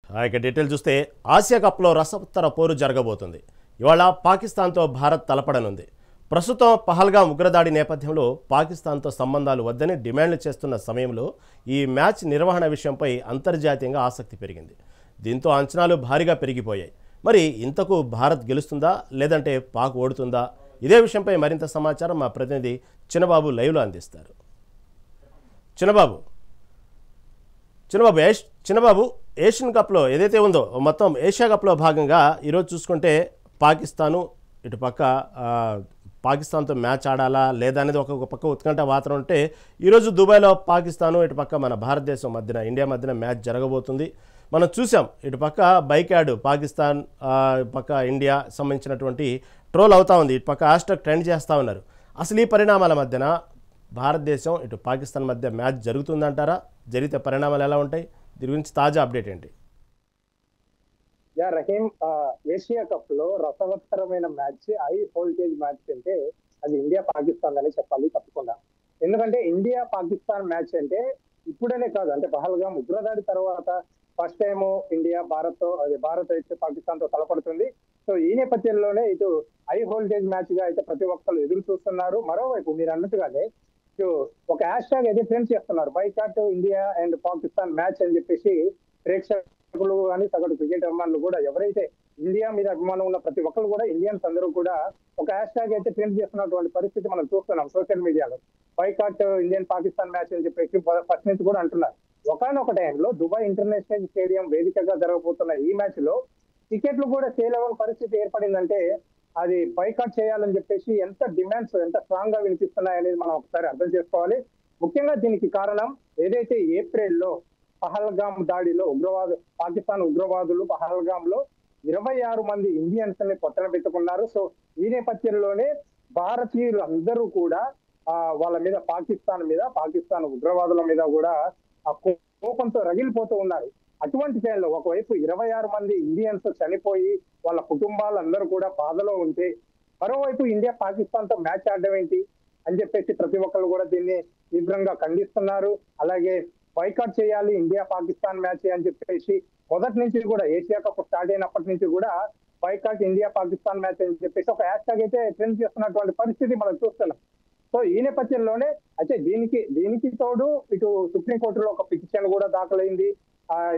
ఇక డీటెయిల్ చూస్తే ఆసియా కప్లో రసవత్తర పోరు జరగబోతుంది. ఇవాళ పాకిస్తాన్తో భారత్ తలపడనుంది. ప్రస్తుతం పహల్గామ్ ఉగ్రదాడి నేపథ్యంలో పాకిస్తాన్తో సంబంధాలు వద్దని డిమాండ్లు చేస్తున్న సమయంలో ఈ మ్యాచ్ నిర్వహణ విషయంపై అంతర్జాతీయంగా ఆసక్తి పెరిగింది. దీంతో అంచనాలు భారీగా పెరిగిపోయాయి. మరి ఇంతకు భారత్ గెలుస్తుందా లేదంటే పాక్ ఓడుతుందా? ఇదే విషయంపై మరింత సమాచారం మా ప్రతినిధి చిన్నబాబు లైవ్లో అందిస్తారు. చిన్నబాబు ఏషియన్ కప్లో ఏదైతే ఉందో మొత్తం ఏషియా కప్లో భాగంగా ఈరోజు చూసుకుంటే పాకిస్తాను ఇటుపక్క పాకిస్తాన్తో మ్యాచ్ ఆడాలా లేదా అనేది ఒక పక్క ఉత్కంఠ వాతావరణం ఉంటే ఈరోజు దుబాయ్లో పాకిస్తాను ఇటుపక్క మన భారతదేశం మధ్యన ఇండియా మధ్యన మ్యాచ్ జరగబోతుంది. మనం చూసాం ఇటుపక్క బైక్ యాడ్ పాకిస్తాన్ పక్క ఇండియా సంబంధించినటువంటి ట్రోల్ అవుతా ఉంది. ఇటుపక్క హ్యాష్టాగ్ ట్రెండ్ చేస్తూ ఉన్నారు. అసలు ఈ పరిణామాల మధ్యన భారతదేశం ఇటు పాకిస్తాన్ మధ్య మ్యాచ్ జరుగుతుందంటారా? జరిగితే పరిణామాలు ఎలా ఉంటాయి? దీని గురించి తాజా అప్డేట్ ఏంటి? రహీం, ఏషియా కప్ లో రసవత్తరమైన మ్యాచ్, హై వోల్టేజ్ మ్యాచ్ అంటే అది ఇండియా పాకిస్తాన్ అనే చెప్పాలి తప్పకుండా. ఎందుకంటే ఇండియా పాకిస్తాన్ మ్యాచ్ అంటే ఇప్పుడనే కాదు, అంటే పహల్గామ్ ఉగ్రదాడి తర్వాత ఫస్ట్ టైం ఇండియా భారత్ అయితే పాకిస్తాన్ తో తలపడుతుంది. సో ఈ నేపథ్యంలోనే ఇటు హై వోల్టేజ్ మ్యాచ్ గా అయితే ప్రతి ఒక్కరు ఎదురు చూస్తున్నారు. మరోవైపు మీరు అన్నట్టుగానే ఒక హ్యాష్ ట్యాగ్ అయితే ట్రెండ్ చేస్తున్నారు, boycott India and Pakistan match అని చెప్పేసి. ప్రేక్షకులు కానీ సగటు క్రికెట్ అభిమానులు కూడా ఎవరైతే ఇండియా మీద అభిమానం ఉన్న ప్రతి ఒక్కరు కూడా, ఇండియన్స్ అందరూ కూడా ఒక హ్యాష్ ట్యాగ్ అయితే ట్రెండ్ చేస్తున్నటువంటి పరిస్థితి మనం చూస్తున్నాం సోషల్ మీడియాలో. బైకాట్ ఇండియన్ పాకిస్తాన్ మ్యాచ్ అని చెప్పేసి ఫస్ట్ నుంచి కూడా అంటున్నారు. ఒకనొక టైంలో దుబాయ్ ఇంటర్నేషనల్ స్టేడియం వేదికగా జరగబోతున్న ఈ మ్యాచ్ లో టికెట్లు కూడా సేల్ అవ్వని పరిస్థితి ఏర్పడిందంటే అది బైకాట్ చేయాలని చెప్పేసి ఎంత డిమాండ్స్ ఎంత స్ట్రాంగ్ గా వినిపిస్తున్నాయనేది మనం ఒకసారి అర్థం చేసుకోవాలి. ముఖ్యంగా దీనికి కారణం ఏదైతే ఏప్రిల్లో పహల్గామ్ దాడిలో పాకిస్తాన్ ఉగ్రవాదులు పహల్గామ్ లో 26 మంది ఇండియన్స్ ని పొట్టన పెట్టుకున్నారు. సో ఈ నేపథ్యంలోనే భారతీయులు అందరూ కూడా వాళ్ళ మీద పాకిస్తాన్ ఉగ్రవాదుల మీద కూడా ఆ కోపంతో రగిలిపోతూ ఉన్నారు. అటువంటి టైంలో ఒకవైపు 26 మంది ఇండియన్స్ చనిపోయి వాళ్ళ కుటుంబాలందరూ కూడా బాధలో ఉంటే, మరోవైపు ఇండియా పాకిస్తాన్ తో మ్యాచ్ ఆడడం ఏంటి అని చెప్పేసి ప్రతి ఒక్కరు కూడా దీన్ని తీవ్రంగా ఖండిస్తున్నారు. అలాగే బైకాట్ చేయాలి ఇండియా పాకిస్తాన్ మ్యాచ్ అని చెప్పేసి మొదటి నుంచి కూడా, ఏషియా కప్ స్టార్ట్ అయినప్పటి నుంచి కూడా బైకాట్ ఇండియా పాకిస్తాన్ మ్యాచ్ అని చెప్పేసి ఒక హ్యాష్ ట్యాగ్ అయితే ట్రెండ్ చేస్తున్నటువంటి పరిస్థితి మనం చూస్తున్నాం. సో ఈ నేపథ్యంలోనే అయితే దీనికి తోడు ఇటు సుప్రీంకోర్టులో ఒక పిటిషన్ కూడా దాఖలైంది.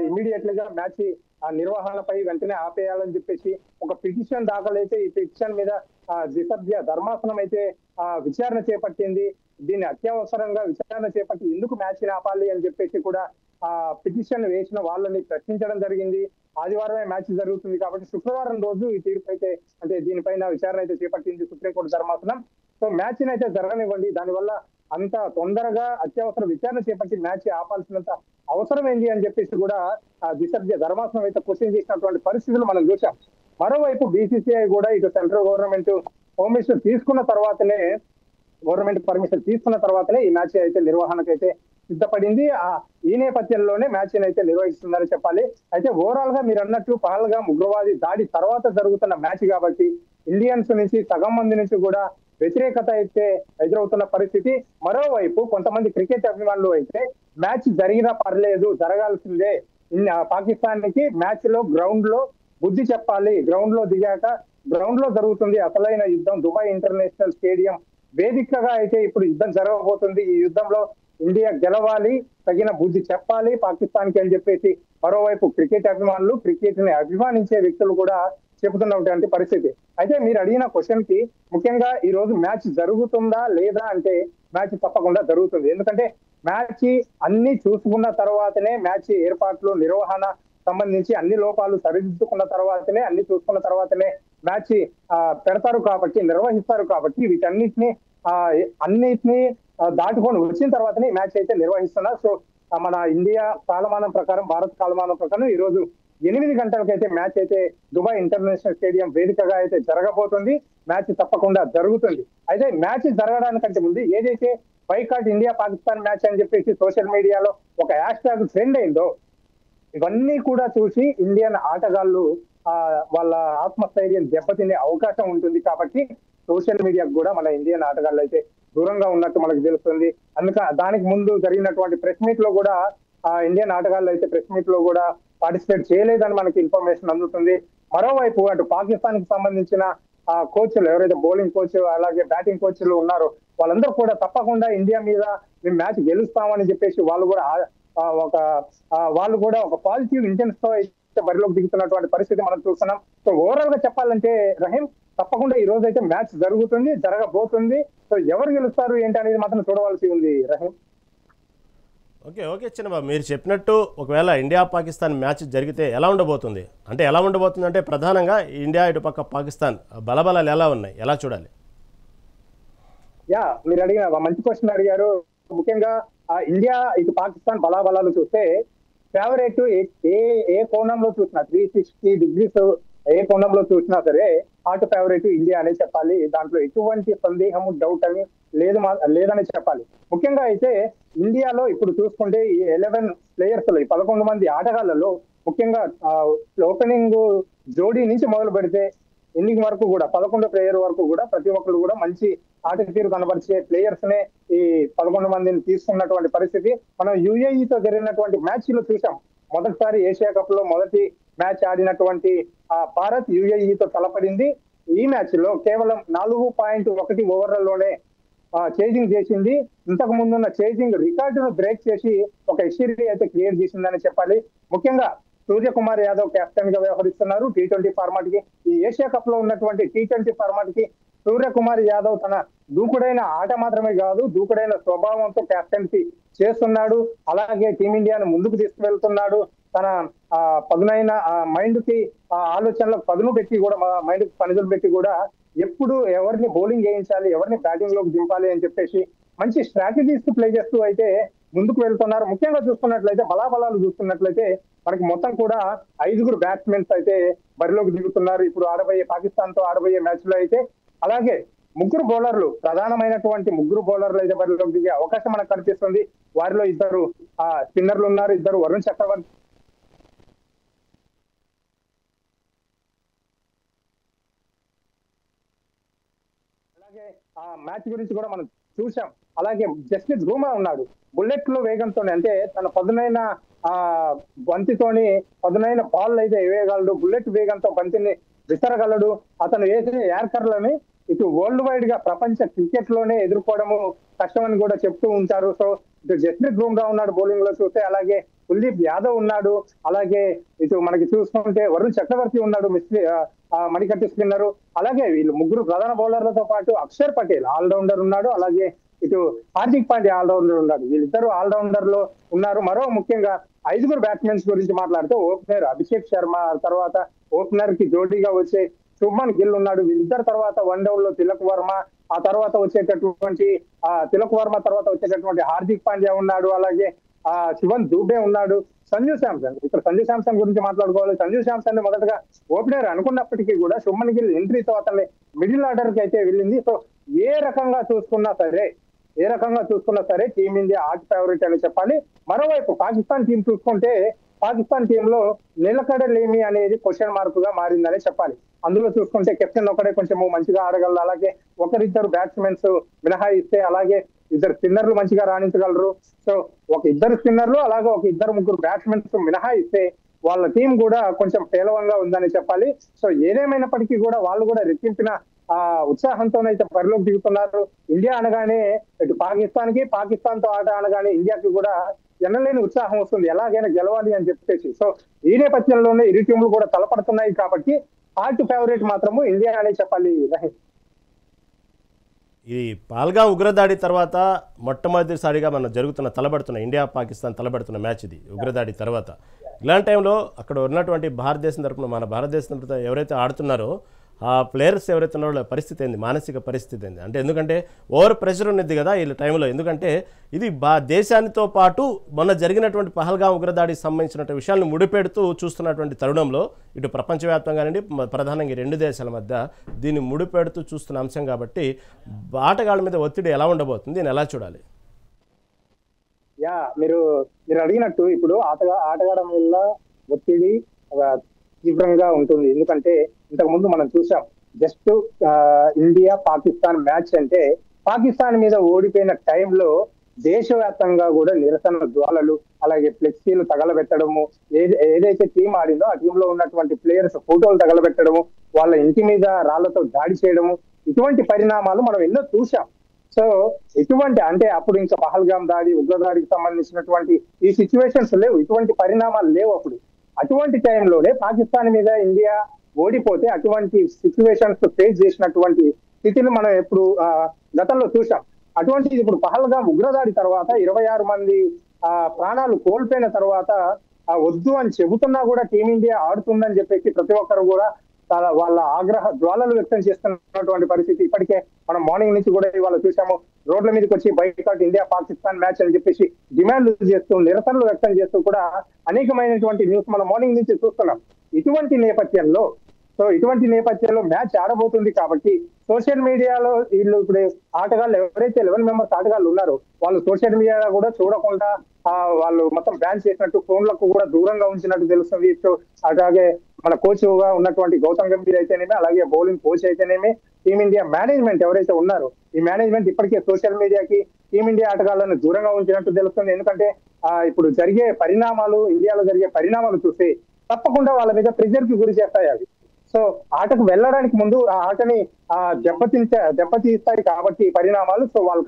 ఇమీడియట్లీ గా మ్యాచ్ నిర్వహణపై వెంటనే ఆపేయాలని చెప్పేసి ఒక పిటిషన్ దాఖలైతే ఈ పిటిషన్ మీద ద్విసభ్య ధర్మాసనం అయితే విచారణ చేపట్టింది. దీన్ని అత్యవసరంగా విచారణ చేపట్టి ఎందుకు మ్యాచ్ ఆపాలి అని చెప్పేసి కూడా పిటిషన్ వేసిన వాళ్ళని ప్రశ్నించడం జరిగింది. ఆదివారమే మ్యాచ్ జరుగుతుంది కాబట్టి శుక్రవారం రోజు ఈ తీర్పు అయితే, అంటే దీనిపైన విచారణ అయితే చేపట్టింది సుప్రీంకోర్టు ధర్మాసనం. సో మ్యాచ్ అయితే జరగనివ్వండి, దానివల్ల అంత తొందరగా అత్యవసర విచారణ చేపట్టి మ్యాచ్ ఆపాల్సినంత అవసరం ఏంటి అని చెప్పేసి కూడా ద్విసభ్య ధర్మాసనం అయితే క్వశ్చన్ చేసినటువంటి పరిస్థితులు మనం చూసాం. మరోవైపు బీసీసీఐ కూడా ఇటు సెంట్రల్ గవర్నమెంట్ పర్మిషన్ తీసుకున్న తర్వాతనే ఈ మ్యాచ్ అయితే నిర్వహణకైతే సిద్ధపడింది. ఈ నేపథ్యంలోనే మ్యాచ్ అయితే నిర్వహిస్తుందని చెప్పాలి. అయితే ఓవరాల్ గా మీరు అన్నట్టు పహల్గామ్ ఉగ్రవాది దాడి తర్వాత జరుగుతున్న మ్యాచ్ కాబట్టి ఇండియన్స్ నుంచి సగం మంది నుంచి కూడా వ్యతిరేకత అయితే ఎదురవుతున్న పరిస్థితి. మరోవైపు కొంతమంది క్రికెట్ అభిమానులు అయితే మ్యాచ్ జరిగినా పర్లేదు, జరగాల్సిందే, పాకిస్తాన్ కి మ్యాచ్ లో గ్రౌండ్ లో బుద్ధి చెప్పాలి, గ్రౌండ్ లో దిగాక గ్రౌండ్ లో జరుగుతుంది అసలైన యుద్ధం, దుబాయ్ ఇంటర్నేషనల్ స్టేడియం వేదికగా అయితే ఇప్పుడు యుద్ధం జరగబోతుంది, ఈ యుద్ధంలో ఇండియా గెలవాలి, తగిన బుద్ధి చెప్పాలి పాకిస్తాన్ కి అని చెప్పేసి మరోవైపు క్రికెట్ అభిమానులు, క్రికెట్ ని అభిమానించే వ్యక్తులు కూడా చెబుతున్నటువంటి పరిస్థితి. అయితే మీరు అడిగిన క్వశ్చన్ కి ముఖ్యంగా ఈ రోజు మ్యాచ్ జరుగుతుందా లేదా అంటే మ్యాచ్ తప్పకుండా జరుగుతుంది. ఎందుకంటే మ్యాచ్ అన్ని చూసుకున్న తర్వాతనే, మ్యాచ్ ఏర్పాట్లు నిర్వహణ సంబంధించి అన్ని లోపాలు సరిదిద్దుకున్న తర్వాతనే, అన్ని చూసుకున్న తర్వాతనే మ్యాచ్ పెడతారు కాబట్టి, నిర్వహిస్తారు కాబట్టి వీటన్నిటిని అన్నిటిని దాటుకొని వచ్చిన తర్వాతనే మ్యాచ్ అయితే నిర్వహిస్తున్నారు. సో మన ఇండియా కాలమానం ప్రకారం, భారత్ కాలమానం ప్రకారం ఈ రోజు 8 గంటలకైతే మ్యాచ్ అయితే దుబాయ్ ఇంటర్నేషనల్ స్టేడియం వేదికగా అయితే జరగబోతుంది. మ్యాచ్ తప్పకుండా జరుగుతుంది. అయితే మ్యాచ్ జరగడానికంటే ముందు ఏదైతే బైకాట్ ఇండియా పాకిస్తాన్ మ్యాచ్ అని చెప్పేసి సోషల్ మీడియాలో ఒక హ్యాష్ ట్యాగ్ ట్రెండ్ అయిందో, ఇవన్నీ కూడా చూసి ఇండియన్ ఆటగాళ్ళు వాళ్ళ ఆత్మస్థైర్యం దెబ్బతినే అవకాశం ఉంటుంది. కాబట్టి సోషల్ మీడియాకు కూడా మన ఇండియన్ ఆటగాళ్ళు అయితే దూరంగా ఉన్నట్టు మనకు తెలుస్తుంది. దానికి ముందు జరిగినటువంటి ప్రెస్ మీట్ లో కూడా ఇండియన్ ఆటగాళ్ళు అయితే ప్రెస్ మీట్ లో కూడా పార్టిసిపేట్ చేయలేదని మనకి ఇన్ఫర్మేషన్ అందుతుంది. మరోవైపు అటు పాకిస్తాన్ కి సంబంధించిన కోచ్లు ఎవరైతే బౌలింగ్ కోచ్ అలాగే బ్యాటింగ్ కోచ్లు ఉన్నారో వాళ్ళందరూ కూడా తప్పకుండా ఇండియా మీద మేము మ్యాచ్ గెలుస్తామని చెప్పేసి వాళ్ళు కూడా ఒక పాజిటివ్ ఇంటెన్స్ తో అయితే బరిలోకి దిగుతున్నటువంటి పరిస్థితి మనం చూస్తున్నాం. సో ఓవరాల్ గా చెప్పాలంటే రహీం, తప్పకుండా ఈ రోజు అయితే మ్యాచ్ జరగబోతుంది. సో ఎవరు గెలుస్తారు ఏంటి అనేది మాత్రం చూడవలసి ఉంది రహీం. ఓకే చిన్నబాబు, మీరు చెప్పినట్టు ఒకవేళ ఇండియా పాకిస్తాన్ మ్యాచ్ జరిగితే ఎలా ఉండబోతుంది అంటే ప్రధానంగా ఇండియా ఇటుపక్క పాకిస్తాన్ బలబలాలు ఎలా ఉన్నాయి, ఎలా చూడాలి? మీరు అడిగిన మంచి క్వశ్చన్ అడిగారు. ముఖ్యంగా ఇండియా ఇటు పాకిస్తాన్ బలాబలాలు చూస్తే ఫేవరెట్ ఏ కోణంలో చూసినా 360 degrees ఏ కోణంలో చూసినా సరే హాట్ ఫేవరెట్ ఇండియా అనే చెప్పాలి. దాంట్లో ఎటువంటి సందేహము డౌట్ అని లేదని చెప్పాలి. ముఖ్యంగా అయితే ఇండియాలో ఇప్పుడు చూసుకుంటే ఈ 11 ప్లేయర్స్ లో 11 మంది ఆటగాళ్లలో ముఖ్యంగా ఓపెనింగ్ జోడీ నుంచి మొదలు పెడితే ఎన్నిక వరకు కూడా 11 ప్లేయర్ వరకు కూడా ప్రతి ఒక్కరు కూడా మంచి ఆట తీరు కనబరిచే ప్లేయర్స్ నే ఈ 11 మందిని తీసుకున్నటువంటి పరిస్థితి మనం యుఏఈతో జరిగినటువంటి మ్యాచ్ లో చూసాం. మొదటిసారి ఏషియా కప్ లో మొదటి మ్యాచ్ ఆడినటువంటి భారత్ యుఏఈతో తలపడింది. ఈ మ్యాచ్ లో కేవలం 4.1 ఓవర్లలోనే చేజింగ్ చేసింది. ఇంతకు ముందున్న చేజింగ్ రికార్డును బ్రేక్ చేసి ఒక హిస్టరీ అయితే క్రియేట్ చేసిందని చెప్పాలి. ముఖ్యంగా సూర్యకుమార్ యాదవ్ కెప్టెన్ గా వ్యవహరిస్తున్నారు T20 ఫార్మాట్ కి. ఈ ఏషియా కప్ లో ఉన్నటువంటి T20 ఫార్మాట్ కి సూర్యకుమార్ యాదవ్ తన దూకుడైన ఆట మాత్రమే కాదు, దూకుడైన స్వభావంతో కెప్టెన్సీ చేస్తున్నాడు. అలాగే టీమిండియాను ముందుకు తీసుకువెళ్తున్నాడు. తన పదునైన మైండ్ కి ఆలోచనలకు పదును పెట్టి కూడా మైండ్ కి పనులు పెట్టి కూడా ఎప్పుడు ఎవరిని బౌలింగ్ చేయించాలి, ఎవరిని బ్యాటింగ్ లోకి దింపాలి అని చెప్పేసి మంచి స్ట్రాటజీస్ ప్లే చేస్తూ అయితే ముందుకు వెళ్తున్నారు. ముఖ్యంగా చూసుకున్నట్లయితే బలాబలాలు చూసుకున్నట్లయితే మనకి మొత్తం కూడా 5 బ్యాట్స్మెన్స్ అయితే బరిలోకి దిగుతున్నారు ఇప్పుడు పాకిస్తాన్ తో ఆడబోయే మ్యాచ్ లో అయితే. అలాగే 3 బౌలర్లు, ప్రధానమైనటువంటి 3 బౌలర్లు అయితే బరిలోకి దిగే అవకాశం మనకు కనిపిస్తుంది. వారిలో 2 స్పిన్నర్లు ఉన్నారు, 2 వరుణ్ చక్రవర్తి మ్యాచ్ గురించి కూడా మనం చూసాం. అలాగే జస్ప్రీత్ బుమ్రా ఉన్నాడు, బుల్లెట్ లో వేగంతోనే అంటే తన పదునైన బంతితోని పదునైన బాల్ అయితే వేయగలడు, బుల్లెట్ వేగంతో బంతిని విసరగలడు. అతను వేసిన యార్కర్లని ఇటు వరల్డ్ వైడ్ గా ప్రపంచ క్రికెట్ లోనే ఎదుర్కోవడము కష్టమని కూడా చెప్తూ ఉంటారు. సో ఇటు జస్ప్రీత్ బుమ్రా ఉన్నాడు బౌలింగ్ లో చూస్తే, అలాగే కుల్దీప్ యాదవ్ ఉన్నాడు, అలాగే ఇటు మనకి చూసుకుంటే వరుణ్ చక్రవర్తి ఉన్నాడు మణికట్టు స్పిన్నర్. అలాగే వీళ్ళు 3 ప్రధాన బౌలర్లతో పాటు అక్షర్ పటేల్ ఆల్రౌండర్ ఉన్నాడు, అలాగే ఇటు హార్దిక్ పాండ్యా ఆల్రౌండర్ ఉన్నాడు. వీళ్ళిద్దరు ఆల్రౌండర్ లో ఉన్నారు. మరో ముఖ్యంగా 5 బ్యాట్స్మెన్స్ గురించి మాట్లాడితే ఓపెనర్ అభిషేక్ శర్మ, తర్వాత ఓపెనర్ కి జోడీగా వచ్చే శుభ్మన్ గిల్ ఉన్నాడు. వీళ్ళిద్దరు తర్వాత 1 డౌన్ లో తిలక్ వర్మ, ఆ తర్వాత వచ్చేటటువంటి హార్దిక్ పాండ్యా ఉన్నాడు, అలాగే శివన్ దూబే ఉన్నాడు, సంజు శాంసన్. ఇక్కడ సంజు శాంసన్ గురించి మాట్లాడుకోవాలి. సంజు శాంసన్ మొదటగా ఓపెనర్ అనుకున్నప్పటికీ కూడా శుభ్మన్ గిల్ ఎంట్రీతో అతన్ని మిడిల్ ఆర్డర్ కి అయితే వెళ్ళింది. సో ఏ రకంగా చూసుకున్నా సరే టీమిండియా ఆర్ట్ ఫేవరెట్ అని చెప్పాలి. మరోవైపు పాకిస్తాన్ టీం చూసుకుంటే పాకిస్తాన్ టీంలో నిలకడలేమి అనేది క్వశ్చన్ మార్క్ గా మారిందని చెప్పాలి. అందులో చూసుకుంటే కెప్టెన్ ఒకడే కొంచెం మంచిగా ఆడగలరు, అలాగే 1-2 బ్యాట్స్మెన్స్ మినహాయిస్తే, అలాగే 2 స్పిన్నర్లు మంచిగా రాణించగలరు. సో 1-2 స్పిన్నర్లు అలాగే 1-3 బ్యాట్స్మెన్స్ మినహాయిస్తే వాళ్ళ టీం కూడా కొంచెం పేలవంగా ఉందని చెప్పాలి. సో ఏదేమైనప్పటికీ కూడా వాళ్ళు కూడా రెట్టింపిన ఉత్సాహంతోనైతే బరిలోకి దిగుతున్నారు. ఇండియా అనగానే ఇటు పాకిస్తాన్ తో ఆట అనగానే ఇండియాకి కూడా ఎనలేని ఉత్సాహం వస్తుంది, ఎలాగైనా గెలవాలి అని చెప్పేసి. సో ఈ నేపథ్యంలోనే ఇరు టీంలు కూడా తలపడుతున్నాయి కాబట్టి హార్ట్ ఫేవరెట్ మాత్రము ఇండియా అనే చెప్పాలి. ఈ పాల్గాం ఉగ్రదాడి తర్వాత మొట్టమొదటిసారిగా తలబడుతున్న ఇండియా పాకిస్తాన్ తలబడుతున్న మ్యాచ్ ఇది. ఉగ్రదాడి తర్వాత ఇలాంటి టైంలో అక్కడ ఉన్నటువంటి భారతదేశం తరపున ఎవరైతే ఆడుతున్నారో ఆ ప్లేయర్స్ ఎవరైతే ఉన్నారో పరిస్థితి ఏంది, మానసిక పరిస్థితి ఏంది అంటే, ఎందుకంటే ఓవర్ ప్రెషర్ ఉన్నది కదా ఈ టైంలో. ఎందుకంటే ఇది దేశానితో పాటు మొన్న జరిగినటువంటి పహల్గాం ఉగ్రదాడికి సంబంధించినటువంటి విషయాలను ముడిపెడుతూ చూస్తున్నటువంటి తరుణంలో ఇటు ప్రపంచవ్యాప్తంగానండి ప్రధానంగా 2 దేశాల మధ్య దీన్ని ముడిపెడుతూ చూస్తున్న అంశం కాబట్టి ఆటగాళ్ళ మీద ఒత్తిడి ఎలా ఉండబోతుంది, దీన్ని ఎలా చూడాలి? మీరు అడిగినట్టు ఇప్పుడు ఆటగాడడం వల్ల ఒత్తిడి తీవ్రంగా ఉంటుంది. ఎందుకంటే ఇంతకు ముందు మనం చూసాం, జస్ట్ ఇండియా పాకిస్తాన్ మ్యాచ్ అంటే పాకిస్తాన్ మీద ఓడిపోయిన టైంలో దేశవ్యాప్తంగా కూడా నిరసన జ్వాలలు, అలాగే ఫ్లెక్సీలు తగలబెట్టడము, ఏదైతే టీం ఆడిందో ఆ టీంలో ఉన్నటువంటి ప్లేయర్స్ ఫోటోలు తగలబెట్టడము, వాళ్ళ ఇంటి మీద రాళ్లతో దాడి చేయడము, ఇటువంటి పరిణామాలు మనం ఎన్నో చూసాం. సో ఇటువంటి అంటే అప్పుడు ఇంకా పహల్గాం దాడి, ఉగ్రదాడికి సంబంధించినటువంటి ఈ సిచ్యువేషన్స్ లేవు, ఇటువంటి పరిణామాలు లేవు అప్పుడు. అటువంటి టైంలోనే పాకిస్తాన్ మీద ఇండియా ఓడిపోతే అటువంటి సిచ్యువేషన్స్ ఫేస్ చేసినటువంటి స్థితిని మనం ఎప్పుడు గతంలో చూసాం. అటువంటిది ఇప్పుడు పహల్గాం ఉగ్రదాడి తర్వాత 26 మంది ప్రాణాలు కోల్పోయిన తర్వాత వద్దు అని చెబుతున్నా కూడా టీమిండియా ఆడుతుందని చెప్పేసి ప్రతి ఒక్కరు కూడా వాళ్ళ ఆగ్రహ జ్వాలలు వ్యక్తం చేస్తున్నటువంటి పరిస్థితి. ఇప్పటికే మనం మార్నింగ్ నుంచి కూడా ఇవాళ చూసాము, రోడ్ల మీదకి వచ్చి బైకాట్ ఇండియా పాకిస్తాన్ మ్యాచ్ అని చెప్పేసి డిమాండ్లు చేస్తూ నిరసనలు వ్యక్తం చేస్తూ కూడా అనేకమైనటువంటి న్యూస్ మనం మార్నింగ్ నుంచి చూస్తున్నాం. ఇటువంటి నేపథ్యంలో మ్యాచ్ ఆడబోతుంది కాబట్టి సోషల్ మీడియాలో వీళ్ళు ఇప్పుడు ఆటగాళ్ళు ఎవరైతే 11 మెంబర్స్ ఆటగాళ్ళు ఉన్నారో వాళ్ళు సోషల్ మీడియా కూడా చూడకుండా వాళ్ళు మొత్తం బ్యాన్ చేసినట్టు, ఫోన్లకు కూడా దూరంగా ఉంచినట్టు తెలుస్తుంది. అలాగే మన కోచ్ గా ఉన్నటువంటి గౌతమ్ గంభీర్ అయితేనేమి, అలాగే బౌలింగ్ కోచ్ అయితేనేమి, టీమిండియా మేనేజ్మెంట్ ఎవరైతే ఉన్నారో ఈ మేనేజ్మెంట్ ఇప్పటికే సోషల్ మీడియాకి టీమిండియా ఆటగాళ్లను దూరంగా ఉంచినట్టు తెలుస్తుంది. ఎందుకంటే ఇప్పుడు జరిగే పరిణామాలు, ఇండియాలో జరిగే పరిణామాలు చూసి తప్పకుండా వాళ్ళ మీద ప్రెజర్ కి గురి చేస్తాయి అవి. సో ఆటకు వెళ్ళడానికి ముందు ఆ ఆటని దెబ్బతీస్తాయి కాబట్టి పరిణామాలు. సో వాళ్ళ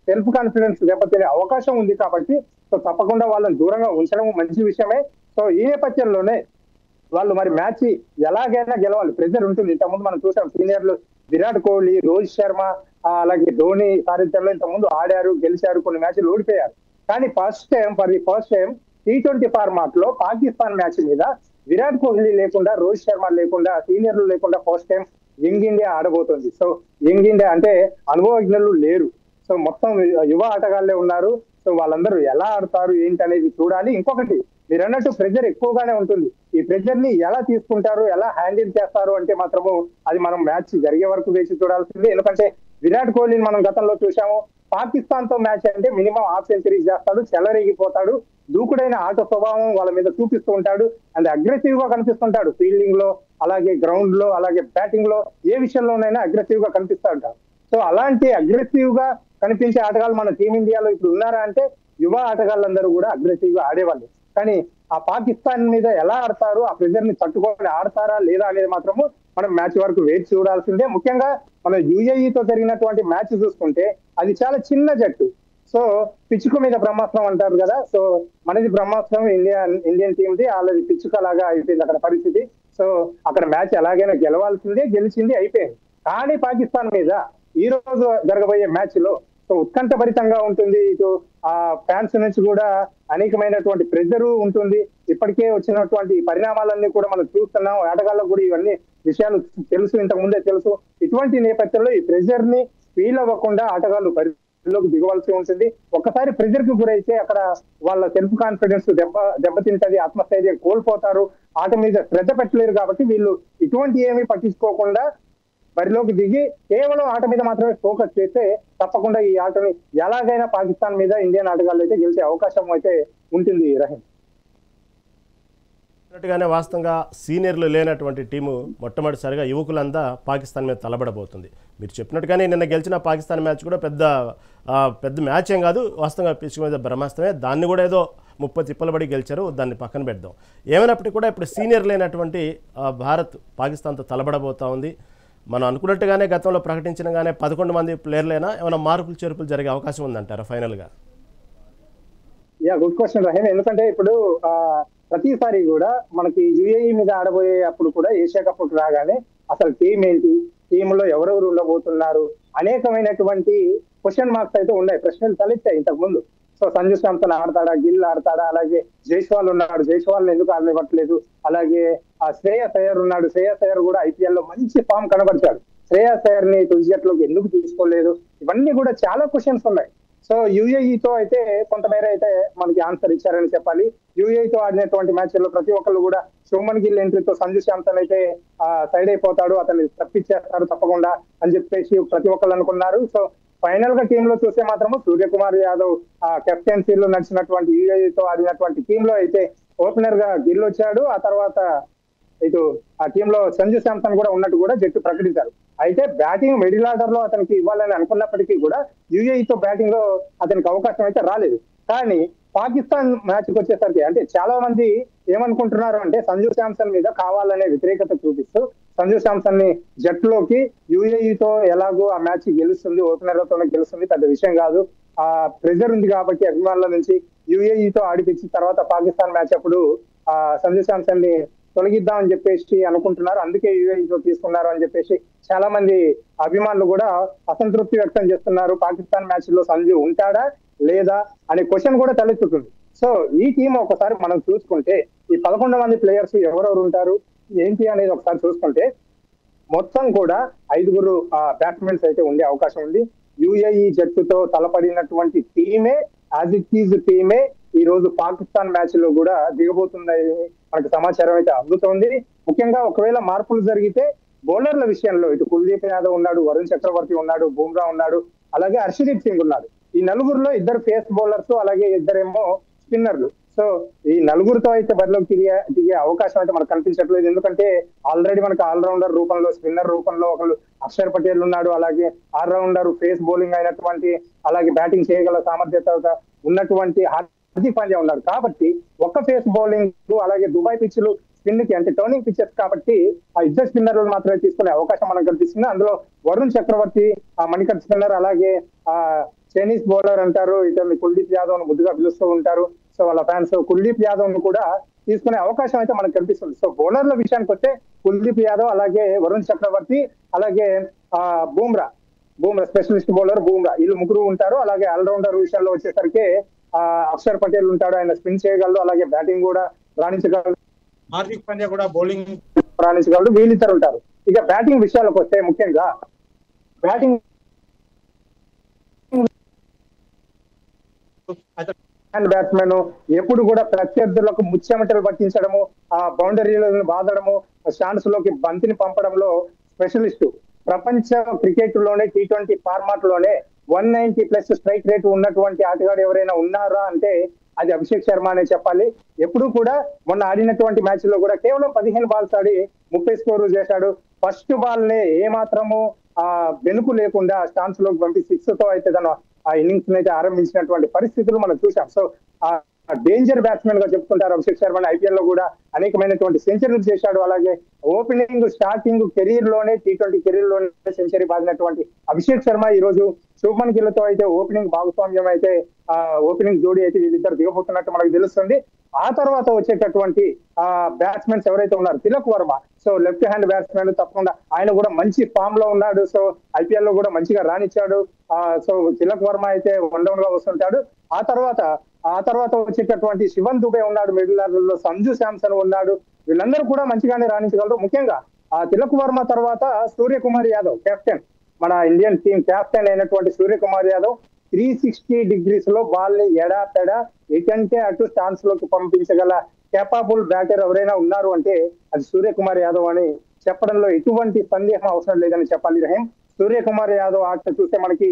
సెల్ఫ్ కాన్ఫిడెన్స్ దెబ్బతినే అవకాశం ఉంది కాబట్టి సో తప్పకుండా వాళ్ళని దూరంగా ఉంచడం మంచి విషయమే. సో ఈ నేపథ్యంలోనే వాళ్ళు మరి మ్యాచ్ ఎలాగైనా గెలవాలి, ప్రెజర్ ఉంటుంది. ఇంతకుముందు మనం చూసాం సీనియర్లు విరాట్ కోహ్లీ, రోహిత్ శర్మ, అలాగే ధోని సారథ్యంలో ఇంతకుముందు ఆడారు, గెలిచారు, కొన్ని మ్యాచ్లు ఓడిపోయారు. కానీ ఫస్ట్ టైం T20 ఫార్మాట్ లో పాకిస్తాన్ మ్యాచ్ మీద విరాట్ కోహ్లీ లేకుండా, రోహిత్ శర్మ లేకుండా, సీనియర్లు లేకుండా ఫస్ట్ టైం యంగ్ ఇండియా ఆడబోతుంది. సో యంగ్ ఇండియా అంటే అనుభవజ్ఞులు లేరు, సో మొత్తం యువ ఆటగాళ్లే ఉన్నారు. సో వాళ్ళందరూ ఎలా ఆడతారు ఏంటి అనేది చూడాలి. ఇంకొకటి మీరు అన్నట్టు ప్రెజర్ ఎక్కువగానే ఉంటుంది. ఈ ప్రెజర్ ని ఎలా తీసుకుంటారు, ఎలా హ్యాండిల్ చేస్తారు అంటే మాత్రము అది మనం మ్యాచ్ జరిగే వరకు వేసి చూడాల్సింది. ఎందుకంటే విరాట్ కోహ్లీని మనం గతంలో చూసాము, పాకిస్తాన్ తో మ్యాచ్ అంటే మినిమం హాఫ్ సెంచరీ చేస్తాడు, చెలరేగిపోతాడు, దూకుడైన ఆట స్వభావం వాళ్ళ మీద చూపిస్తూ ఉంటాడు, అండ్ అగ్రెసివ్ గా కనిపిస్తుంటాడు ఫీల్డింగ్ లో, అలాగే గ్రౌండ్ లో, అలాగే బ్యాటింగ్ లో, ఏ విషయంలోనైనా అగ్రెసివ్ గా కనిపిస్తూ ఉంటాడు. సో అలాంటి అగ్రెసివ్ గా కనిపించే ఆటగాళ్ళు మన టీమిండియాలో ఇప్పుడు ఉన్నారా అంటే యువ ఆటగాళ్ళందరూ కూడా అగ్రెసివ్ గా ఆడేవాళ్ళు. కానీ ఆ పాకిస్తాన్ మీద ఎలా ఆడతారు, ఆ ప్రెజర్ ని తట్టుకొని ఆడతారా లేదా అనేది మాత్రము మనం మ్యాచ్ వరకు వేచి చూడాల్సిందే. ముఖ్యంగా మన యుఏఈతో జరిగినటువంటి మ్యాచ్ చూసుకుంటే అది చాలా చిన్న జట్టు. సో పిచ్చుక మీద బ్రహ్మాస్త్రం అంటారు కదా, సో మనది బ్రహ్మాస్త్రం ఇండియన్ టీమ్ ది, వాళ్ళది పిచ్చుక లాగా అయిపోయింది అక్కడ పరిస్థితి. సో అక్కడ మ్యాచ్ ఎలాగైనా గెలవాల్సిందే, గెలిచింది, అయిపోయింది. కానీ పాకిస్తాన్ మీద ఈ రోజు జరగబోయే మ్యాచ్ లో సో ఉత్కంఠభరితంగా ఉంటుంది. ఇటు ఆ ఫ్యాన్స్ నుంచి కూడా అనేకమైనటువంటి ప్రెజరు ఉంటుంది. ఇప్పటికే వచ్చినటువంటి పరిణామాలన్నీ కూడా మనం చూస్తున్నాం, ఆటగాళ్ళకు కూడా ఇవన్నీ విషయాలు తెలుసు, ఇంతకు ముందే తెలుసు. ఇటువంటి నేపథ్యంలో ఈ ప్రెజర్ ని ఫీల్ అవ్వకుండా ఆటగాళ్ళు లోకి దిగవలసి ఉంటుంది. ఒక్కసారి ప్రెజర్ కి గురైతే అక్కడ వాళ్ళ సెల్ఫ్ కాన్ఫిడెన్స్ దెబ్బతింటది, ఆత్మస్థైర్యం కోల్పోతారు, ఆట మీద శ్రద్ధ పెట్టలేరు. కాబట్టి వీళ్ళు ఇటువంటి ఏమీ పట్టించుకోకుండా బరిలోకి దిగి కేవలం ఆట మీద మాత్రమే ఫోకస్ చేస్తే తప్పకుండా ఈ ఆటని ఎలాగైనా పాకిస్తాన్ మీద ఇండియన్ ఆటగాళ్ళు అయితే గెలిచే అవకాశం అయితే ఉంటుంది. రహీం అన్నట్టుగానే వాస్తవంగా సీనియర్లు లేనటువంటి టీము మొట్టమొదటిసారిగా యువకులంతా పాకిస్తాన్ మీద తలబడబోతుంది. మీరు చెప్పినట్టుగానే నిన్న గెలిచిన పాకిస్తాన్ మ్యాచ్ కూడా పెద్ద మ్యాచ్ ఏం కాదు, వాస్తవంగా పిచ్ మీద బ్రహ్మాస్త్రమే, దాన్ని కూడా ఏదో 30 తిప్పలు పడి గెలిచారు, దాన్ని పక్కన పెడదాం. ఏమైనప్పటికీ కూడా ఇప్పుడు సీనియర్ లేనటువంటి భారత్ పాకిస్తాన్తో తలబడబోతా ఉంది. మనం అనుకున్నట్టుగానే గతంలో ప్రకటించినగానే 11 మంది ప్లేయర్లైనా ఏమైనా మార్పులు చేర్పులు జరిగే అవకాశం ఉందంటారా ఫైనల్గా? Good question Rahim. ఎందుకంటే ఇప్పుడు ప్రతిసారి కూడా మనకి యుఏఈ మీద ఆడబోయే అప్పుడు కూడా ఏషియా కప్ రాగానే అసలు టీం ఏంటి, టీంలో ఎవరెవరు ఉండబోతున్నారు, అనేకమైనటువంటి క్వశ్చన్ మార్క్స్ అయితే ఉన్నాయి, ప్రశ్నలు తలెత్తాయి ఇంతకు ముందు. సో సంజు శాంసన్ ఆడతాడా, గిల్ ఆడతాడా, అలాగే జైస్వాల్ ఉన్నాడు, జైస్వాల్ ఎందుకు ఆడనివ్వట్లేదు, అలాగే శ్రేయస్ అయ్యర్ ఉన్నాడు, శ్రేయస్ అయ్యర్ కూడా ఐపీఎల్ లో మంచి ఫామ్ కనబరిచాడు, శ్రేయస్ అయ్యర్ ని తులసిలోకి ఎందుకు తీసుకోలేదు, ఇవన్నీ కూడా చాలా క్వశ్చన్స్ ఉన్నాయి. సో యుఏఈతో అయితే కొంతమేర అయితే మనకి ఆన్సర్ ఇచ్చారని చెప్పాలి. యుఏఈతో ఆడినటువంటి మ్యాచ్ లో ప్రతి ఒక్కళ్ళు కూడా శుభ్మన్ గిల్ ఎంట్రీతో సంజు శాంసన్ అయితే సైడ్ అయిపోతాడు, అతన్ని తప్పించేస్తారు తప్పకుండా అని చెప్పేసి ప్రతి ఒక్కళ్ళు అనుకున్నారు. సో ఫైనల్ గా టీమ్ లో చూస్తే మాత్రము సూర్యకుమార్ యాదవ్ కెప్టెన్సీలో నడిచినటువంటి యుఏఈతో ఆడినటువంటి టీమ్ లో అయితే ఓపెనర్ గా గిల్ వచ్చాడు, ఆ తర్వాత ఇటు ఆ టీంలో సంజు శాంసన్ కూడా ఉన్నట్టు కూడా జట్టు ప్రకటించారు. అయితే బ్యాటింగ్ మిడిల్ ఆర్డర్ లో అతనికి ఇవ్వాలని అనుకున్నప్పటికీ కూడా యుఏఈతో బ్యాటింగ్ లో అతనికి అవకాశం అయితే రాలేదు. కానీ పాకిస్తాన్ మ్యాచ్ కి వచ్చేసరికి అంటే చాలా మంది ఏమనుకుంటున్నారు అంటే సంజు శాంసన్ మీద కావాలనే వ్యతిరేకత చూపిస్తూ సంజు శాంసన్ ని జట్టులోకి యుఏఈతో ఎలాగో ఆ మ్యాచ్ గెలుస్తుంది, ఓపెనర్లతోనే గెలుస్తుంది, పెద్ద విషయం కాదు, ఆ ప్రెజర్ ఉంది కాబట్టి అభిమానుల నుంచి యుఏఈతో ఆడిపించిన తర్వాత పాకిస్తాన్ మ్యాచ్ అప్పుడు ఆ సంజు శాంసన్ ని తొలగిద్దామని చెప్పేసి అనుకుంటున్నారు, అందుకే యుఏఈతో తీసుకున్నారు అని చెప్పేసి చాలా మంది అభిమానులు కూడా అసంతృప్తి వ్యక్తం చేస్తున్నారు. పాకిస్తాన్ మ్యాచ్ లో సంజు ఉంటాడా లేదా అనే క్వశ్చన్ కూడా తలెత్తుతుంది. సో ఈ టీం ఒకసారి మనం చూసుకుంటే ఈ 11 మంది ప్లేయర్స్ ఎవరెవరు ఉంటారు ఏంటి అనేది ఒకసారి చూసుకుంటే మొత్తం కూడా 5 బ్యాట్స్మెన్స్ అయితే ఉండే అవకాశం ఉంది. యుఏఈ జట్టుతో తలపడినటువంటి టీమే యాజ్ ఇట్ ఈజ్ టీమే ఈ రోజు పాకిస్తాన్ మ్యాచ్ లో కూడా దిగబోతుందని మనకు సమాచారం అయితే అందుతోంది. ముఖ్యంగా ఒకవేళ మార్పులు జరిగితే బౌలర్ల విషయంలో ఇటు కుల్దీప్ యాదవ్ ఉన్నాడు, వరుణ్ చక్రవర్తి ఉన్నాడు, బుమ్రా ఉన్నాడు, అలాగే హర్షదీప్ సింగ్ ఉన్నాడు. ఈ నలుగురులో 2 ఫేస్ బౌలర్స్ అలాగే 2 స్పిన్నర్లు. సో ఈ నలుగురితో అయితే బరిలోకి దిగే అవకాశం అయితే మనకు కనిపించట్లేదు. ఎందుకంటే ఆల్రెడీ మనకు ఆల్రౌండర్ రూపంలో స్పిన్నర్ రూపంలో ఒకళ్ళు అక్షర్ పటేల్ ఉన్నాడు, అలాగే ఆల్రౌండర్ ఫేస్ బౌలింగ్ అయినటువంటి అలాగే బ్యాటింగ్ చేయగల సామర్థ్యత ఉన్నటువంటి హార్దిక్ పాండ్యా ఉన్నాడు. కాబట్టి ఒక్క ఫేస్ బౌలింగ్ అలాగే దుబాయ్ పిచ్లు స్పిన్ కి అంటే టర్నింగ్ పిచ్చెస్ కాబట్టి ఆ 2 స్పిన్నర్లు మాత్రమే తీసుకునే అవకాశం మనకు కనిపిస్తుంది. అందులో వరుణ్ చక్రవర్తి ఆ మణికట్ స్పిన్నర్ అలాగే ఆ చైనీస్ బౌలర్ అంటారు, ఇతను కుల్దీప్ యాదవ్ ముద్దుగా పిలుస్తూ ఉంటారు. సో వాళ్ళ ఫ్యాన్స్ కుల్దీప్ యాదవ్ ను కూడా తీసుకునే అవకాశం అయితే మనకు కనిపిస్తుంది. సో బౌలర్ల విషయానికి వస్తే కుల్దీప్ యాదవ్ అలాగే వరుణ్ చక్రవర్తి అలాగే బూమ్రా స్పెషలిస్ట్ బౌలర్ బూమ్రా వీళ్ళు 3 ఉంటారు. అలాగే ఆల్రౌండర్ విషయంలో వచ్చేసరికి అక్షర్ పటేల్ ఉంటాడు, ఆయన స్పిన్ చేయగలడు, అలాగే బ్యాటింగ్ కూడా రాణించగలడు, హార్దిక్ పాండ్యా కూడా బౌలింగ్ రాణించగలడు, వీళ్ళిద్దరు ఉంటారు. ఇక బ్యాటింగ్ విషయాలకు వస్తే ముఖ్యంగా బ్యాటింగ్ బ్యాట్స్మెన్ ఎప్పుడు కూడా ప్రత్యర్థులకు ముచ్చెమటలు పట్టించడము, ఆ బౌండరీలను బాదడము, స్టాండ్స్ లోకి బంతిని పంపడంలో స్పెషలిస్ట్. ప్రపంచ క్రికెట్ లోనే T20 ఫార్మాట్ లోనే 190+ స్ట్రైక్ రేట్ ఉన్నటువంటి ఆటగాడు ఎవరైనా ఉన్నారా అంటే అది అభిషేక్ శర్మ అనే చెప్పాలి. ఎప్పుడు కూడా మొన్న ఆడినటువంటి మ్యాచ్ లో కూడా కేవలం 15 బాల్స్ ఆడి 30 స్కోరు చేశాడు. ఫస్ట్ బాల్ నే ఏమాత్రము వెనుకు లేకుండా స్టాన్స్ లోకి పంపి 6 తో అయితే తన ఆ ఇన్నింగ్స్ అయితే ఆరంభించినటువంటి పరిస్థితులు మనం చూసాం. సో ఆ డేంజర్ బ్యాట్స్మెన్ గా చెప్పుకుంటారు అభిషేక్ శర్మ. ఐపీఎల్ లో కూడా అనేకమైనటువంటి సెంచరీలు చేశాడు. అలాగే ఓపెనింగ్ స్టార్టింగ్ కెరీర్ లోనే T20 కెరీర్ లోనే సెంచరీ బాదినటువంటి అభిషేక్ శర్మ ఈ రోజు శుభ్మన్ గిల్తో అయితే ఓపెనింగ్ భాగస్వామ్యం అయితే ఓపెనింగ్ జోడీ అయితే వీళ్ళిద్దరు దిగబోతున్నట్టు మనకు తెలుస్తుంది. ఆ తర్వాత వచ్చేటటువంటి బ్యాట్స్మెన్స్ ఎవరైతే ఉన్నారు Tilak Varma, so left hand batsmen తప్పకుండా ఆయన కూడా మంచి ఫామ్ లో ఉన్నాడు. సో ఐపీఎల్ లో కూడా మంచిగా రాణించాడు. సో తిలక్ వర్మ అయితే వన్డౌన్ గా వస్తుంటాడు. ఆ తర్వాత వచ్చేటటువంటి శివన్ దుబే ఉన్నాడు, మిడిల్ ఆర్డర్ లో సంజు శాంసన్ ఉన్నాడు, వీళ్ళందరూ కూడా మంచిగానే రాణించగలరు. ముఖ్యంగా తిలక్ వర్మ తర్వాత సూర్యకుమార్ యాదవ్ కెప్టెన్, మన ఇండియన్ టీం కెప్టెన్ అయినటువంటి సూర్యకుమార్ యాదవ్ 360 degrees లో బాల్ ని ఎడాపెడా ఎటంటే అటు స్టాన్స్ లోకి పంపించగల కేపబుల్ బ్యాటర్ ఎవరైనా ఉన్నారు అంటే అది సూర్యకుమార్ యాదవ్ అని చెప్పడంలో ఎటువంటి సందేహం అవసరం లేదని చెప్పాలి. రహీం, సూర్యకుమార్ యాదవ్ ఆట చూస్తే మనకి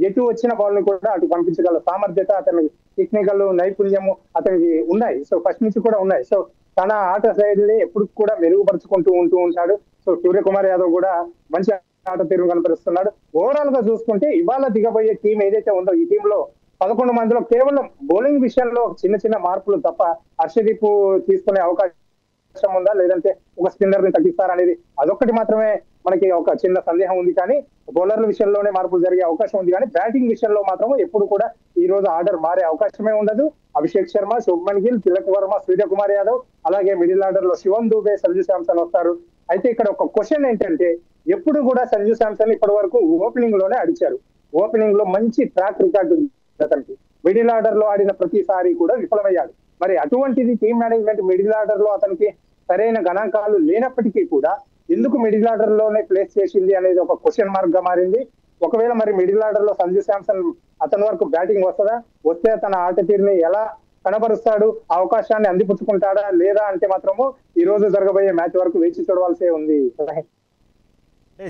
ఎటు వచ్చిన బాల్ ని కూడా అటు పంపించగల సామర్థ్యత, అతని టెక్నికల్ నైపుణ్యము అతనికి ఉన్నాయి. సో ఫస్ట్ నుంచి కూడా ఉన్నాయి. సో తన ఆట శైలిని ఎప్పుడు కూడా మెరుగుపరుచుకుంటూ ఉంటాడు. సో సూర్యకుమార్ యాదవ్ కూడా మంచి ఆట తీరు కనపరుస్తున్నాడు. ఓవరాల్ గా చూసుకుంటే ఇవాళ దిగబోయే టీం ఏదైతే ఉందో ఈ టీంలో 11 మందిలో కేవలం బౌలింగ్ విషయంలో చిన్న మార్పులు తప్ప హర్షదీప్ తీసుకునే అవకాశం ఉందా లేదంటే ఒక స్పిన్నర్ ని తగ్గిస్తారా అనేది అదొక్కటి మాత్రమే మనకి ఒక చిన్న సందేహం ఉంది. కానీ బౌలర్ల విషయంలోనే మార్పులు జరిగే అవకాశం ఉంది. కానీ బ్యాటింగ్ విషయంలో మాత్రం ఎప్పుడు కూడా ఈ రోజు ఆర్డర్ మారే అవకాశమే ఉండదు. అభిషేక్ శర్మ, శుభ్మన్ గిల్, తిలక్ వర్మ, సూర్యకుమార్ యాదవ్, అలాగే మిడిల్ ఆర్డర్ లో శివన్ దుబే, సంజు శాంసన్ వస్తారు. అయితే ఇక్కడ ఒక క్వశ్చన్ ఏంటంటే ఎప్పుడు కూడా సంజు శాంసన్ ఇప్పటి వరకు ఓపెనింగ్ లోనే అడిచారు. ఓపెనింగ్ లో మంచి ట్రాక్ రికార్డు ఉంది అతనికి. మిడిల్ ఆర్డర్ లో ఆడిన ప్రతిసారి కూడా విఫలమయ్యాడు. మరి అటువంటిది టీం మేనేజ్మెంట్ మిడిల్ ఆర్డర్ లో అతనికి సరైన గణాంకాలు లేనప్పటికీ కూడా ఎందుకు మిడిల్ ఆర్డర్ లోనే ప్లేస్ చేసింది అనేది ఒక క్వశ్చన్ మార్క్ గా మారింది. ఒకవేళ మరి మిడిల్ ఆర్డర్ లో సంజు శాంసన్ అతని వరకు బ్యాటింగ్ వస్తుందా, వస్తే తన ఆట తీరుని ఎలా కనబరుస్తాడు, అవకాశాన్ని అందిపుచ్చుకుంటాడా లేదా అంటే మాత్రము ఈ రోజు జరగబోయే మ్యాచ్ వరకు వేచి చూడవలసే ఉంది.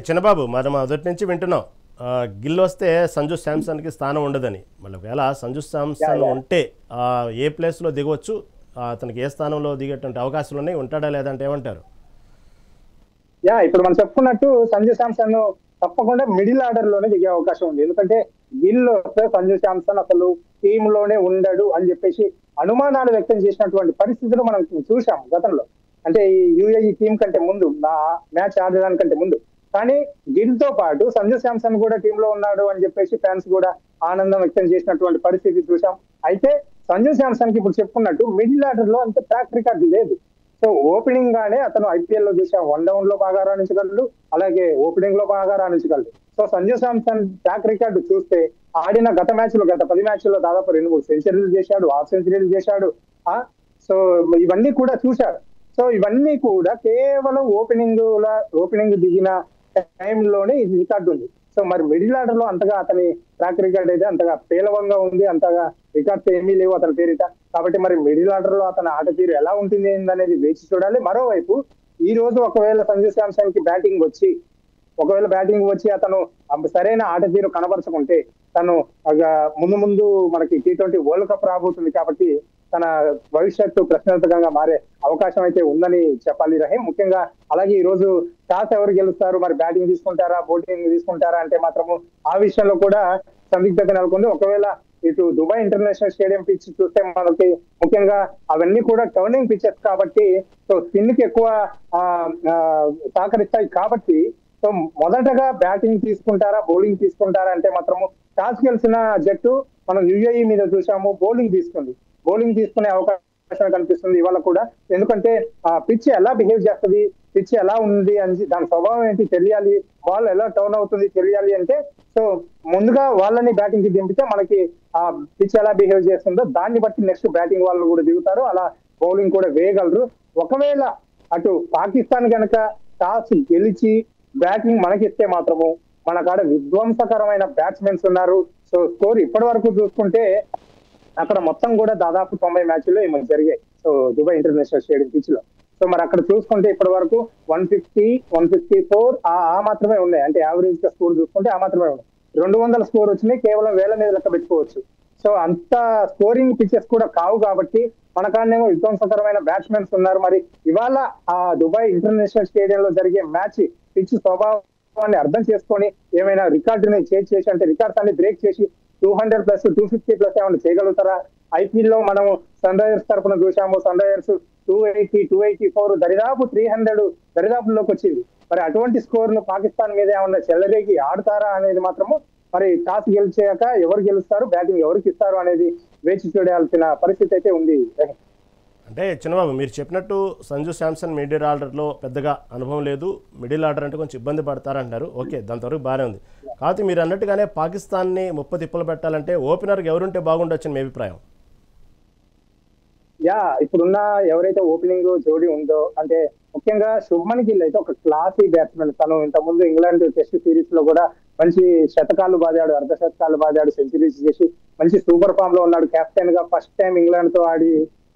చిన్నబాబు, మనం మొదటి నుంచి వింటున్నాం గిల్ వస్తే సంజు శాంసన్కి స్థానం ఉండదని. మళ్ళీ ఒకవేళ సంజు శాంసన్ ఉంటే ఏ ప్లేస్లో దిగవచ్చు, అతనికి ఏ స్థానంలో దిగేటువంటి అవకాశాలు ఉన్నాయి, ఉంటాడా లేదంటే ఏమంటారు? ఇప్పుడు మనం చెప్పుకున్నట్టు సంజు శాంసన్ తప్పకుండా మిడిల్ ఆర్డర్ లోనే దిగే అవకాశం ఉంది. ఎందుకంటే గిల్ వస్తే సంజు శాంసన్ అసలు టీమ్ లోనే ఉండడు అని చెప్పేసి అనుమానాలు వ్యక్తం చేసినటువంటి పరిస్థితులు మనం చూసాం గతంలో. అంటే ఈ యుఏఈ టీం కంటే ముందు, మ్యాచ్ ఆడడానికంటే ముందు. కానీ గిల్ తో పాటు సంజు శాంసన్ కూడా టీమ్ లో ఉన్నాడు అని చెప్పేసి ఫ్యాన్స్ కూడా ఆనందం వ్యక్తం చేసినటువంటి పరిస్థితి చూసాం. అయితే సంజు శాంసన్ కి ఇప్పుడు చెప్పుకున్నట్టు మిడిల్ ఆర్డర్ లో అంత ట్రాక్ రికార్డ్ లేదు. సో ఓపెనింగ్ గానే అతను ఐపీఎల్ లో చూసాం, 1 డౌన్ లో బాగా రాణించగలడు, అలాగే ఓపెనింగ్ లో బాగా రాణించగలడు. So Sanju Samson track record చూస్తే ఆడిన గత 10 మ్యాచ్ల్లో దాదాపు 2-3 సెంచరీలు చేశాడు, 6 సెంచరీలు చేశాడు. సో ఇవన్నీ కూడా చూశాడు. సో ఇవన్నీ కూడా కేవలం ఓపెనింగ్ దిగిన టైంలోనే ఇది రికార్డు ఉంది. సో మరి మిడిల్ ఆర్డర్ లో అంతగా అతని ట్రాక్ రికార్డ్ అయితే అంతగా పేలవంగా ఉంది, అంతగా రికార్డ్స్ ఏమీ లేవు అతని పేరిట. కాబట్టి మరి మిడిల్ ఆర్డర్ లో అతని ఆట తీరు ఎలా ఉంటుంది అనేది వేచి చూడాలి. మరోవైపు ఈ రోజు ఒకవేళ సంజు శాంసన్ కి బ్యాటింగ్ వచ్చి అతను సరైన ఆట తీరు కనబరచుకుంటే తను ముందు మనకి T20 వరల్డ్ కప్ రాబోతుంది. కాబట్టి తన భవిష్యత్తు ప్రశ్నార్థకంగా మారే అవకాశం అయితే ఉందని చెప్పాలి రహీం. ముఖ్యంగా అలాగే ఈ రోజు టాస్ ఎవరు గెలుస్తారు, మరి బ్యాటింగ్ తీసుకుంటారా బౌలింగ్ తీసుకుంటారా అంటే మాత్రము ఆ విషయంలో కూడా సందిగ్ధత నెలకొంది. ఒకవేళ ఇటు దుబాయ్ ఇంటర్నేషనల్ స్టేడియం పిచ్ చూస్తే మనకి ముఖ్యంగా అవన్నీ కూడా టర్నింగ్ పిచెస్ కాబట్టి సో స్పిన్ కి ఎక్కువ సహకరిస్తాయి. కాబట్టి సో మొదటగా బ్యాటింగ్ తీసుకుంటారా బౌలింగ్ తీసుకుంటారా అంటే మాత్రము టాస్ గెలిచిన జట్టు మనం యుఏఈ మీద చూసాము, బౌలింగ్ తీసుకునే అవకాశం కనిపిస్తుంది ఇవాళ కూడా. ఎందుకంటే పిచ్ ఎలా బిహేవ్ చేస్తుంది, పిచ్ ఎలా ఉంది అని దాని స్వభావం ఏంటి తెలియాలి, బాల్ ఎలా టర్న్ అవుతుంది తెలియాలి. అంటే సో ముందుగా వాళ్ళని బ్యాటింగ్ కి దింపితే మనకి ఆ పిచ్ ఎలా బిహేవ్ చేస్తుందో దాన్ని బట్టి నెక్స్ట్ బ్యాటింగ్ వాళ్ళు కూడా దిగుతారు, అలా బౌలింగ్ కూడా వేయగలరు. ఒకవేళ అటు పాకిస్తాన్ గనక టాస్ గెలిచి బ్యాటింగ్ మనకిస్తే మాత్రము మన కాడ విధ్వంసకరమైన బ్యాట్స్మెన్స్ ఉన్నారు. సో స్కోర్ ఇప్పటి వరకు చూసుకుంటే అక్కడ మొత్తం కూడా దాదాపు 90 మ్యాచ్లు ఏమో జరిగాయి so Dubai international stadium pitch లో. సో మరి అక్కడ చూసుకుంటే ఇప్పటి వరకు 150, 154 ఆ మాత్రమే ఉన్నాయి. అంటే యావరేజ్ గా స్కోర్ చూసుకుంటే ఆ మాత్రమే ఉన్నాయి. 200 స్కోర్ వచ్చినాయి కేవలం వేల మీద లెక్క పెట్టుకోవచ్చు. సో అంత స్కోరింగ్ పిచెస్ కూడా కావు కాబట్టి మన కాడనేమో విధ్వంసకరమైన బ్యాట్స్మెన్స్ ఉన్నారు. మరి ఇవాళ ఆ దుబాయ్ ఇంటర్నేషనల్ స్టేడియం లో జరిగే మ్యాచ్ పిచ్ స్వభావాన్ని అర్థం చేసుకొని ఏమైనా రికార్డుని చేంజ్ చేసి అంటే రికార్డ్స్ అన్ని బ్రేక్ చేసి 200+, 250+ ఏమైనా చేయగలుగుతారా? ఐపీఎల్ లో మనం సన్ రైజర్స్ తరఫున చూసాము, సన్ రైజర్స్ 280, 284 దరిదాపు 300 దరిదాపుల్లోకి వచ్చింది. మరి అటువంటి స్కోర్ ను పాకిస్తాన్ మీద ఏమన్నా చెల్లరేగి ఆడతారా అనేది మాత్రము మరి టాస్ గెలిచాక ఎవరు గెలుస్తారు, బ్యాటింగ్ ఎవరికి ఇస్తారు అనేది వేచి చూడాల్సిన పరిస్థితి అయితే ఉంది. అంటే చిన్నబాబు మీరు చెప్పినట్టు సంజు శాంసన్ మిడిల్ ఆర్డర్లో పెద్దగా అనుభవం లేదు, మిడిల్ ఆర్డర్ అంటే కొంచెం ఇబ్బంది పడతారంటున్నారు. ఓకే, దాని వరకు బాగానే ఉంది. కాబట్టి మీరు అన్నట్టుగానే పాకిస్తాన్ని తిప్పలు పెట్టాలంటే ఓపెనర్కి ఎవరుంటే బాగుండొచ్చు మీ అభిప్రాయం? ఇప్పుడున్న ఎవరైతే ఓపెనింగ్ జోడీ ఉందో అంటే ముఖ్యంగా శుభ్మన్ గిల్ అయితే ఒక క్లాసీ బ్యాట్స్మెన్. తను ఇంతకుముందు ఇంగ్లాండ్ టెస్ట్ సిరీస్ లో కూడా మంచి శతకాలు బాదాడు, అర్ధ శతకాలు బాదాడు, సెంచరీస్ చేసి మంచి సూపర్ ఫామ్ లో ఉన్నాడు. కెప్టెన్ గా ఫస్ట్ టైం ఇంగ్లాండ్ తో ఆడి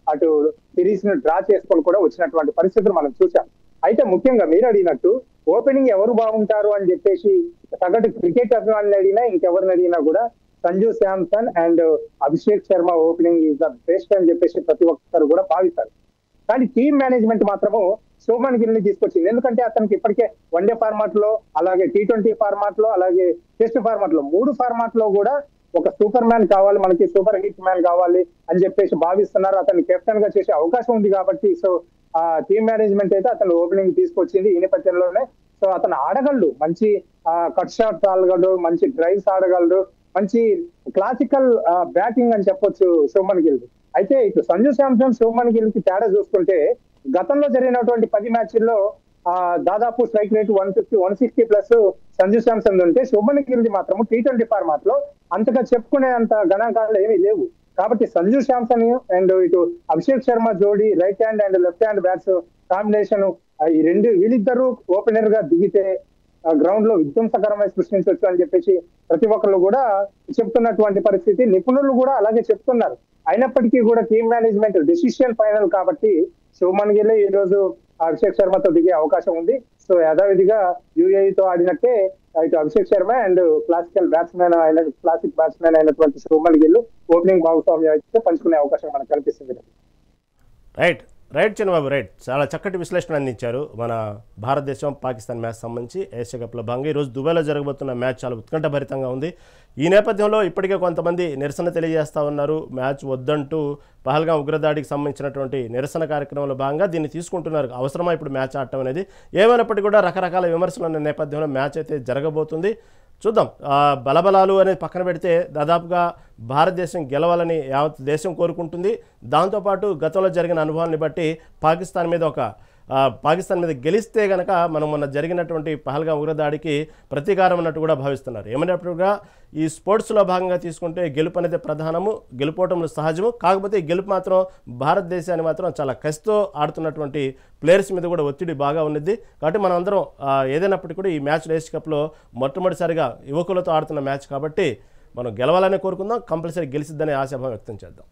అటు సిరీస్ ను డ్రా చేసుకొని కూడా వచ్చినటువంటి పరిస్థితులు మనం చూసాం. అయితే ముఖ్యంగా మీరు అడిగినట్టు ఓపెనింగ్ ఎవరు బాగుంటారు అని చెప్పేసి సగటు క్రికెట్ అభిమానులు అడిగినా ఇంకెవరిని అడిగినా కూడా Sanju Samson and Abhishek Sharma opening is the best అని చెప్పేసి ప్రతి ఒక్కరు కూడా భావిస్తారు. కానీ టీమ్ మేనేజ్మెంట్ మాత్రము శుభ్మన్ గిల్ ని తీసుకొచ్చింది. ఎందుకంటే అతనికి ఇప్పటికే వన్డే ఫార్మాట్ లో, అలాగే T20 ఫార్మాట్ లో, అలాగే టెస్ట్ ఫార్మాట్ లో 3 ఫార్మాట్ లో కూడా ఒక సూపర్ మ్యాన్ కావాలి, మనకి సూపర్ హిట్ మ్యాన్ కావాలి అని చెప్పేసి భావిస్తున్నారు. అతన్ని కెప్టెన్ గా చేసే అవకాశం ఉంది కాబట్టి సో ఆ టీమ్ మేనేజ్మెంట్ అయితే అతను ఓపెనింగ్ తీసుకొచ్చింది ఈ నేపథ్యంలోనే. సో అతను ఆడగలడు, మంచి కట్ షాట్స్ ఆడగలడు, మంచి డ్రైవ్స్ ఆడగలడు, మంచి క్లాసికల్ బ్యాటింగ్ అని చెప్పొచ్చు శుభ్మన్ గిల్. అయితే ఇటు సంజు శాంసన్ శుభ్మన్ గిల్ కి తేడా చూసుకుంటే గతంలో జరిగినటువంటి 10 మ్యాచ్ల్లో దాదాపు స్ట్రైక్ రేట్ 150, 160+ సంజు శాంసన్ ఉంటే శుభ్మన్ గిల్ మాత్రం T20 ఫార్మాట్ లో అంతగా చెప్పుకునే అంత గణాంకాలు ఏమీ లేవు. కాబట్టి సంజు శాంసన్ అండ్ ఇటు అభిషేక్ శర్మ జోడీ, right hand and left hand bats combination, వీళ్ళిద్దరూ ఓపెనర్ గా దిగితే గ్రౌండ్ లో విధ్వంసకరమైన సృష్టించవచ్చు అని చెప్పేసి ప్రతి ఒక్కరు కూడా చెప్తున్నటువంటి పరిస్థితి, నిపుణులు కూడా అలాగే చెప్తున్నారు. అయినప్పటికీ కూడా టీమ్ మేనేజ్మెంట్ డెసిషన్ ఫైనల్ కాబట్టి శుభ్మన్ గిల్ ఈ రోజు అభిషేక్ శర్మతో దిగే అవకాశం ఉంది. సో యథావిధిగా యుఏఈతో ఆడినట్టే ఇటు Abhishek Sharma and classic batsmen అయినటువంటి శుభ్మన్ గిల్ ఓపెనింగ్ భాగస్వామ్యం అయితే పంచుకునే అవకాశం మనకు కనిపిస్తుంది. రైట్, రైట్ చిన్నబాబు, రైట్. చాలా చక్కటి విశ్లేషణ అందించారు. మన భారతదేశం పాకిస్తాన్ మ్యాచ్ సంబంధించి ఏషియా కప్లో భాగంగా ఈరోజు దుబాయ్లో జరగబోతున్న మ్యాచ్ చాలా ఉత్కంఠభరితంగా ఉంది. ఈ నేపథ్యంలో ఇప్పటికే కొంతమంది నిరసన తెలియజేస్తూ ఉన్నారు. మ్యాచ్ వద్దంటూ పహల్గాం ఉగ్రదాడికి సంబంధించినటువంటి నిరసన కార్యక్రమంలో భాగంగా దీన్ని తీసుకుంటున్నారు. అవసరమా ఇప్పుడు మ్యాచ్ ఆడటం అనేది? ఏమైనప్పటికీ కూడా రకరకాల విమర్శలు ఉన్న నేపథ్యంలో మ్యాచ్ అయితే జరగబోతుంది. చూద్దాం. బలబలాలు అనేది పక్కన పెడితే దాదాపుగా భారతదేశం గెలవాలని యావత్ దేశం కోరుకుంటుంది. దాంతోపాటు గతంలో జరిగిన అనుభవాన్ని బట్టి పాకిస్తాన్ మీద గెలిస్తే కనుక మనం మొన్న జరిగినటువంటి పహల్గాం ఉగ్రదాడికి ప్రతీకారం అన్నట్టు కూడా భావిస్తున్నారు. ఏమైనప్పటికీ ఈ స్పోర్ట్స్లో భాగంగా తీసుకుంటే గెలుపు అనేది ప్రధానము, గెలుపోవటంలో సహజము. కాకపోతే ఈ గెలుపు మాత్రం భారతదేశాన్ని మాత్రం చాలా కసితో ఆడుతున్నటువంటి ప్లేయర్స్ మీద కూడా ఒత్తిడి బాగా ఉన్నది. కాబట్టి మనం అందరం ఏదైనప్పటికీ కూడా ఈ మ్యాచ్ ఏషియా కప్లో మొట్టమొదటిసారిగా యువకులతో ఆడుతున్న మ్యాచ్ కాబట్టి మనం గెలవాలనే కోరుకుందాం. కంపల్సరీ గెలిచిద్దనే ఆశాభావం వ్యక్తం చేద్దాం.